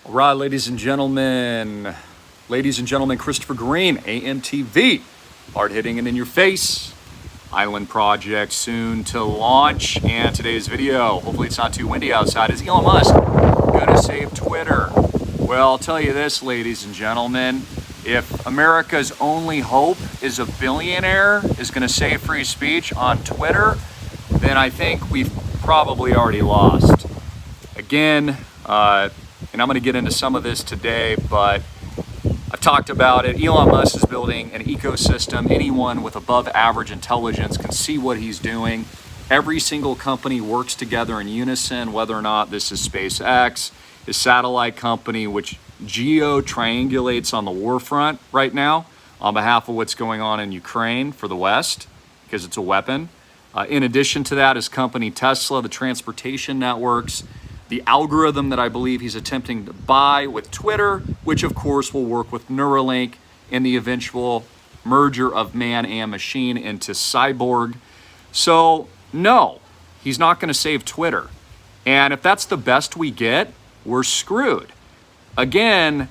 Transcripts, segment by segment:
All right, ladies and gentlemen, Christopher Greene, AMTV, hard hitting and in your face. Island project soon to launch. And today's video, hopefully it's not too windy outside, is Elon Musk gonna save Twitter? Well, I'll tell you this, ladies and gentlemen, if America's only hope is a billionaire is gonna save free speech on Twitter, then I think we've probably already lost. Again, and I'm going to get into some of this today, but I've talked about it. Elon Musk is building an ecosystem. Anyone with above average intelligence can see what he's doing. Every single company works together in unison, whether or not this is SpaceX, his satellite company, which geo-triangulates on the war front right now on behalf of what's going on in Ukraine for the West, because it's a weapon. In addition to that, his company Tesla, the transportation networks, the algorithm that I believe he's attempting to buy with Twitter, which of course will work with Neuralink in the eventual merger of man and machine into cyborg. So no, he's not going to save Twitter. And if that's the best we get, we're screwed. Again,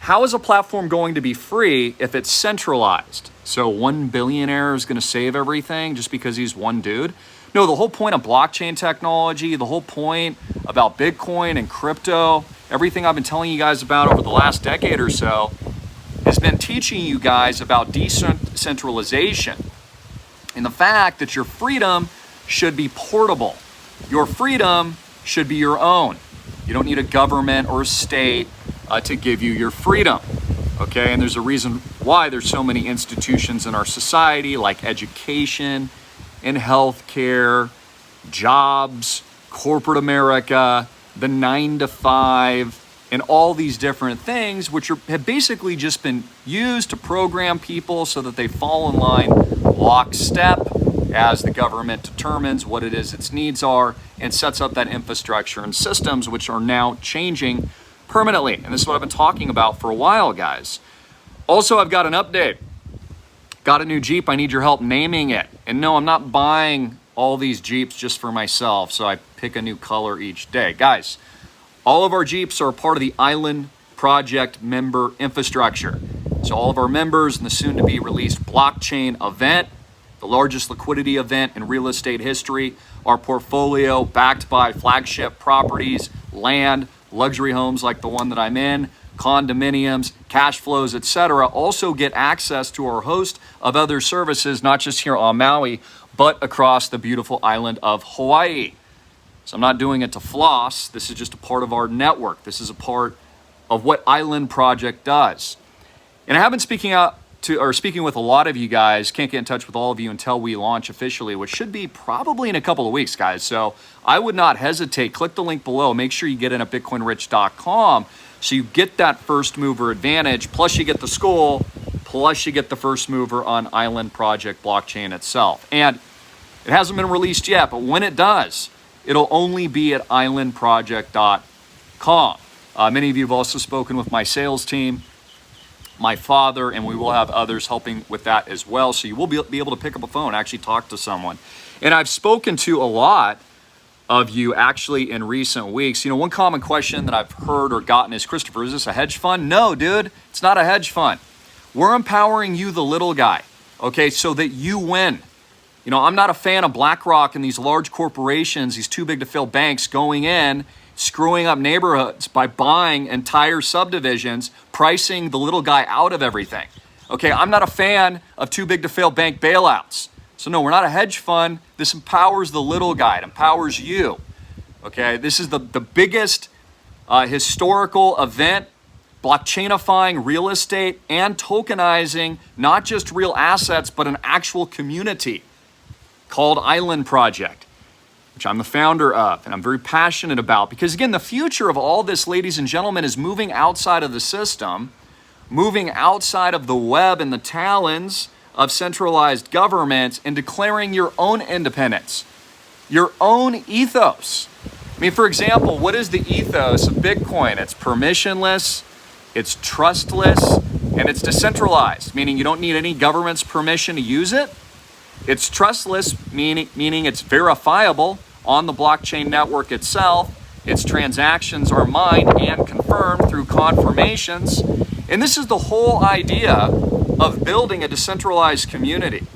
how is a platform going to be free if it's centralized? So one billionaire is going to save everything just because he's one dude? No, the whole point of blockchain technology, the whole point about Bitcoin and crypto, everything I've been telling you guys about over the last decade or so has been teaching you guys about decentralization and the fact that your freedom should be portable. Your freedom should be your own. You don't need a government or a state to give you your freedom. Okay, and there's a reason why there's so many institutions in our society like education, in healthcare, jobs, corporate America, the 9 to 5, and all these different things, which have basically just been used to program people so that they fall in line lockstep as the government determines what it is its needs are and sets up that infrastructure and systems, which are now changing permanently. And this is what I've been talking about for a while, guys. Also, I've got an update. Got a new Jeep, I need your help naming it. And no, I'm not buying all these Jeeps just for myself, so I pick a new color each day. Guys, all of our Jeeps are part of the Island Project member infrastructure. So all of our members in the soon-to-be released blockchain event, the largest liquidity event in real estate history, our portfolio backed by flagship properties, land, luxury homes like the one that I'm in, condominiums, cash flows, etc., also get access to our host of other services, not just here on Maui, but across the beautiful island of Hawaii. So I'm not doing it to floss. This is just a part of our network. This is a part of what Island Project does. And I have been speaking with a lot of you guys. Can't get in touch with all of you until we launch officially, which should be probably in a couple of weeks, guys. So I would not hesitate. Click the link below. Make sure you get in at bitcoinrich.com. So you get that first mover advantage, plus you get the school, plus you get the first mover on Island Project blockchain itself. And it hasn't been released yet, but when it does, it'll only be at islandproject.com. Many of you have also spoken with my sales team, my father, and we will have others helping with that as well. So you will be able to pick up a phone, actually talk to someone. And I've spoken to a lot of you actually in recent weeks. You know, one common question that I've heard or gotten is, Christopher, is this a hedge fund? No, dude, it's not a hedge fund. We're empowering you, the little guy, okay, so that you win. You know, I'm not a fan of BlackRock and these large corporations, these too big to fail banks going in, screwing up neighborhoods by buying entire subdivisions, pricing the little guy out of everything. Okay, I'm not a fan of too big to fail bank bailouts. So no, we're not a hedge fund. This empowers the little guy. It empowers you. Okay, this is the biggest historical event, blockchainifying real estate and tokenizing not just real assets, but an actual community called Island Project, which I'm the founder of and I'm very passionate about. Because again, the future of all this, ladies and gentlemen, is moving outside of the system, moving outside of the web and the talons of centralized governments and declaring your own independence, your own ethos. I mean, for example, what is the ethos of Bitcoin? It's permissionless, it's trustless, and it's decentralized, meaning you don't need any government's permission to use it. It's trustless, meaning it's verifiable on the blockchain network itself. Its transactions are mined and confirmed through confirmations. And this is the whole idea of building a decentralized community.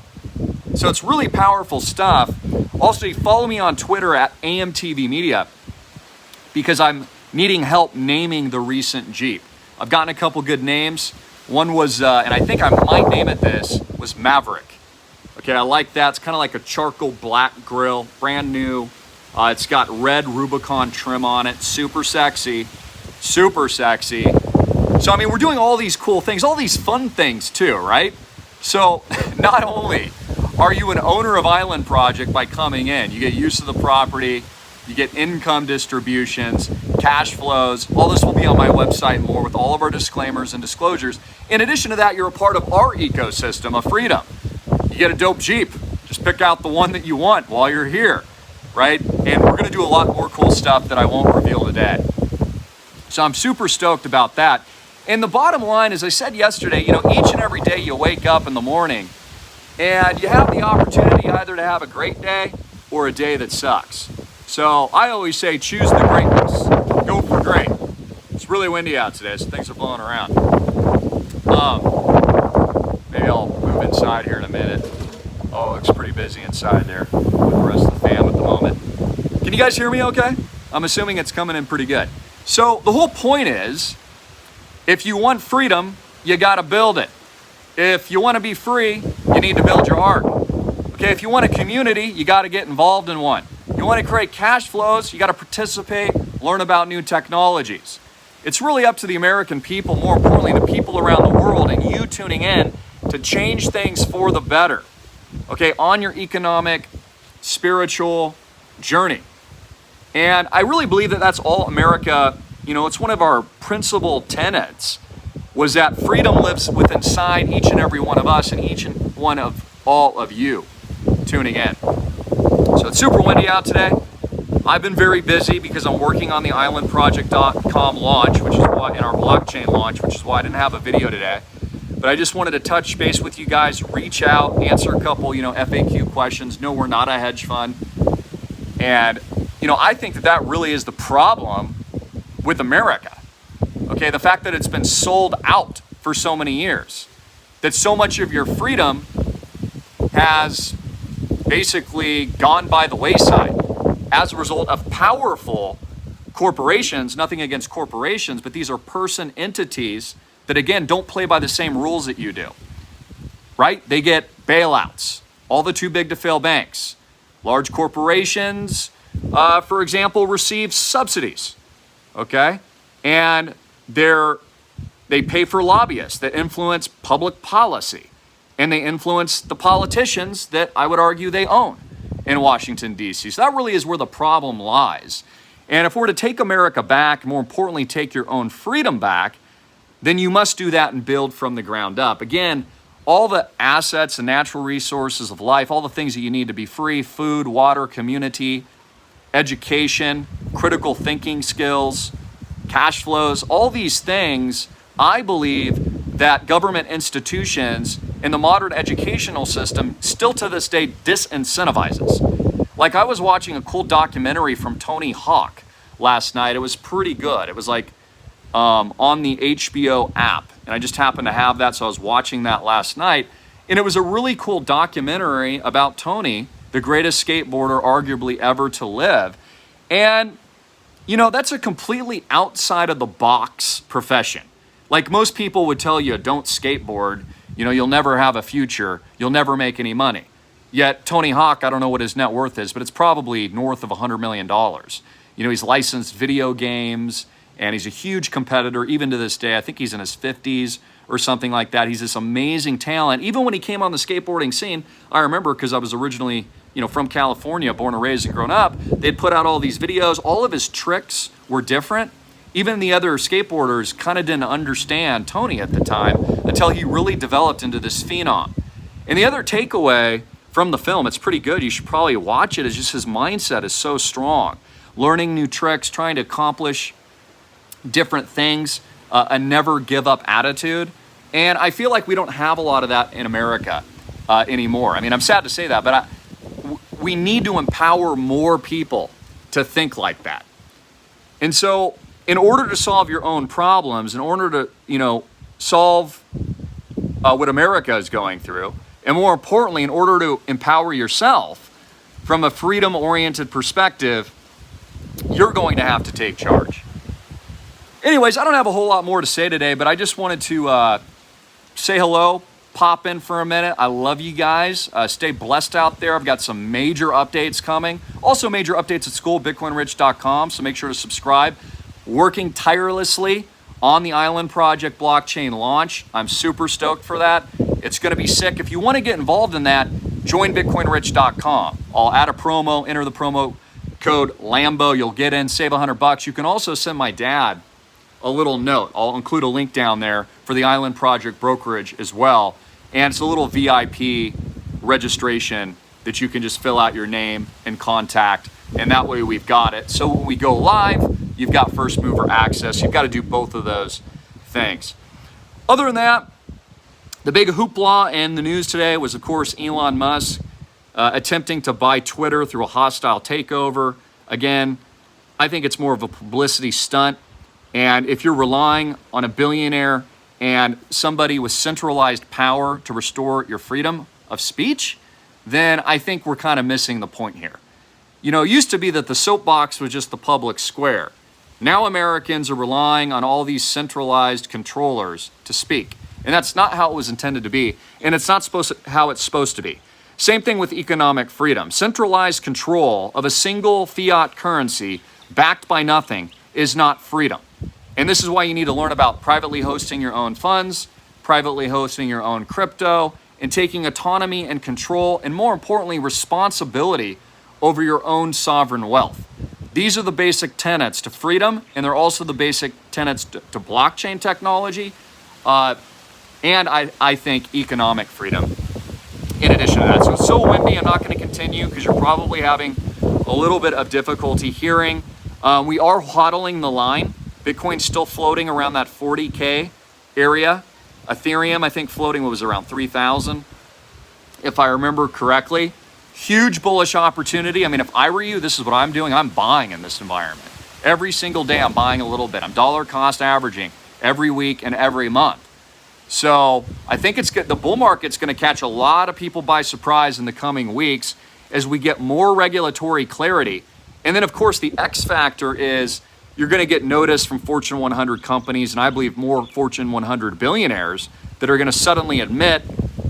So it's really powerful stuff. Also, you follow me on Twitter at AMTV Media because I'm needing help naming the recent Jeep. I've gotten a couple good names. One was, and I think I might name it this, was Maverick. Okay, I like that. It's kind of like a charcoal black grille, brand new. It's got red Rubicon trim on it, super sexy, super sexy. So, I mean, we're doing all these cool things, all these fun things too, right? So, not only are you an owner of Island Project by coming in, you get use of the property, you get income distributions, cash flows. All this will be on my website and more with all of our disclaimers and disclosures. In addition to that, you're a part of our ecosystem of freedom. You get a dope Jeep. Just pick out the one that you want while you're here, right? And we're going to do a lot more cool stuff that I won't reveal today. So I'm super stoked about that. And the bottom line, as I said yesterday, you know, each and every day you wake up in the morning and you have the opportunity either to have a great day or a day that sucks. So I always say choose the greatness. Go for great. It's really windy out today, so things are blowing around. Maybe I'll move inside here in a minute. Oh, it looks pretty busy inside there with the rest of the fam at the moment. Can you guys hear me okay? I'm assuming it's coming in pretty good. So the whole point is, if you want freedom, you got to build it. If you want to be free, you need to build your art. Okay, if you want a community, you got to get involved in one. You want to create cash flows, you got to participate, learn about new technologies. It's really up to the American people, more importantly, the people around the world, and you tuning in to change things for the better, okay, on your economic, spiritual journey. And I really believe that that's all America, you know, it's one of our principal tenets, was that freedom lives within inside each and every one of us and each and one of all of you tuning in. So it's super windy out today. I've been very busy because I'm working on the islandproject.com launch, which is why, in our blockchain launch, which is why I didn't have a video today. But I just wanted to touch base with you guys, reach out, answer a couple, you know, FAQ questions. No, we're not a hedge fund. And, you know, I think that that really is the problem with America. Okay, the fact that it's been sold out for so many years, that so much of your freedom has basically gone by the wayside as a result of powerful corporations. Nothing against corporations, but these are person entities that, again, don't play by the same rules that you do, right? They get bailouts, all the too big to fail banks. Large corporations, for example, receive subsidies, okay? And they pay for lobbyists that influence public policy. And they influence the politicians that I would argue they own in Washington, D.C. So that really is where the problem lies. And if we're to take America back, more importantly, take your own freedom back, then you must do that and build from the ground up. Again, all the assets and natural resources of life, all the things that you need to be free, food, water, community, education, critical thinking skills, cash flows, all these things, I believe that government institutions in the modern educational system still to this day disincentivizes. Like, I was watching a cool documentary from Tony Hawk last night. It was pretty good. It was like on the HBO app. And I just happened to have that, so I was watching that last night. And it was a really cool documentary about Tony, the greatest skateboarder arguably ever to live. And, you know, that's a completely outside of the box profession. Like, most people would tell you, don't skateboard, you know, you'll never have a future, you'll never make any money. Yet Tony Hawk, I don't know what his net worth is, but it's probably north of $100 million. You know, he's licensed video games, and he's a huge competitor, even to this day. I think he's in his 50s or something like that. He's this amazing talent. Even when he came on the skateboarding scene, I remember, because I was originally, you know, from California, born and raised and grown up, they'd put out all these videos. All of his tricks were different. Even the other skateboarders kind of didn't understand Tony at the time until he really developed into this phenom. And the other takeaway from the film, it's pretty good, you should probably watch it, is just his mindset is so strong. Learning new tricks, trying to accomplish different things, a never give up attitude. And I feel like we don't have a lot of that in America anymore. I mean, I'm sad to say that, but we need to empower more people to think like that. And so in order to solve your own problems, in order to, solve what America is going through, and more importantly, in order to empower yourself from a freedom-oriented perspective, you're going to have to take charge. Anyways, I don't have a whole lot more to say today, but I just wanted to say hello, pop in for a minute. I love you guys. Stay blessed out there. I've got some major updates coming. Also major updates at school, bitcoinrich.com, so make sure to subscribe. Working tirelessly on the Island Project blockchain launch. I'm super stoked for that. It's going to be sick. If you want to get involved in that, join bitcoinrich.com. I'll add a promo, enter the promo code LAMBO. You'll get in, save $100. You can also send my dad a little note. I'll include a link down there for the Island Project brokerage as well. And it's a little VIP registration that you can just fill out your name and contact. And that way we've got it. So when we go live, you've got first mover access. You've got to do both of those things. Other than that, the big hoopla in the news today was, of course, Elon Musk attempting to buy Twitter through a hostile takeover. Again, I think it's more of a publicity stunt. And if you're relying on a billionaire and somebody with centralized power to restore your freedom of speech, then I think we're kind of missing the point here. It used to be that the soapbox was just the public square. Now Americans are relying on all these centralized controllers to speak. And that's not how it was intended to be. And it's not how it's supposed to be. Same thing with economic freedom. Centralized control of a single fiat currency backed by nothing is not freedom. And this is why you need to learn about privately hosting your own funds, privately hosting your own crypto, and taking autonomy and control, and more importantly, responsibility over your own sovereign wealth. These are the basic tenets to freedom, and they're also the basic tenets to blockchain technology, and I think economic freedom in addition to that. So it's so windy, I'm not going to continue because you're probably having a little bit of difficulty hearing. We are hodling the line. Bitcoin's still floating around that 40K area. Ethereum, I think floating was around 3,000, if I remember correctly. Huge bullish opportunity. I mean, if I were you, this is what I'm doing. I'm buying in this environment. Every single day I'm buying a little bit. I'm dollar cost averaging every week and every month. So I think it's good. The bull market's going to catch a lot of people by surprise in the coming weeks as we get more regulatory clarity. And then, of course, the X factor is you're going to get notice from Fortune 100 companies, and I believe more Fortune 100 billionaires that are going to suddenly admit,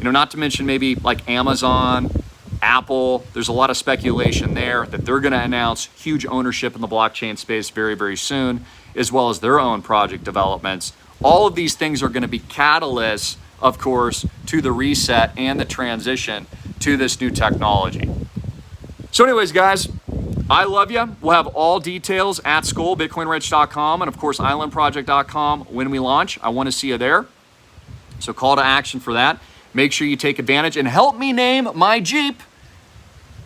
not to mention maybe like Amazon, Apple, there's a lot of speculation there that they're going to announce huge ownership in the blockchain space very, very soon, as well as their own project developments. All of these things are going to be catalysts, of course, to the reset and the transition to this new technology. So anyways, guys, I love you. We'll have all details at school, bitcoinrich.com, and of course, islandproject.com when we launch. I want to see you there. So call to action for that. Make sure you take advantage and help me name my Jeep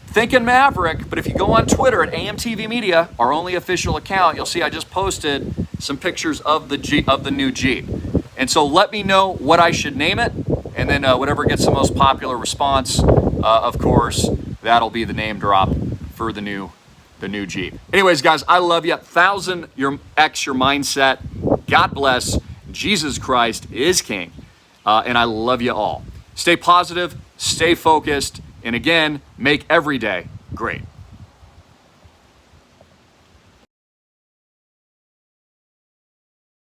Thinking Maverick. But if you go on Twitter at AMTV Media, our only official account, you'll see I just posted some pictures of the new Jeep. And so let me know what I should name it, and then whatever gets the most popular response, of course, that'll be the name drop for the new Jeep. Anyways, guys, I love you. 1,000 your mindset. God bless. Jesus Christ is King. And I love you all. Stay positive, stay focused, and again, make every day great.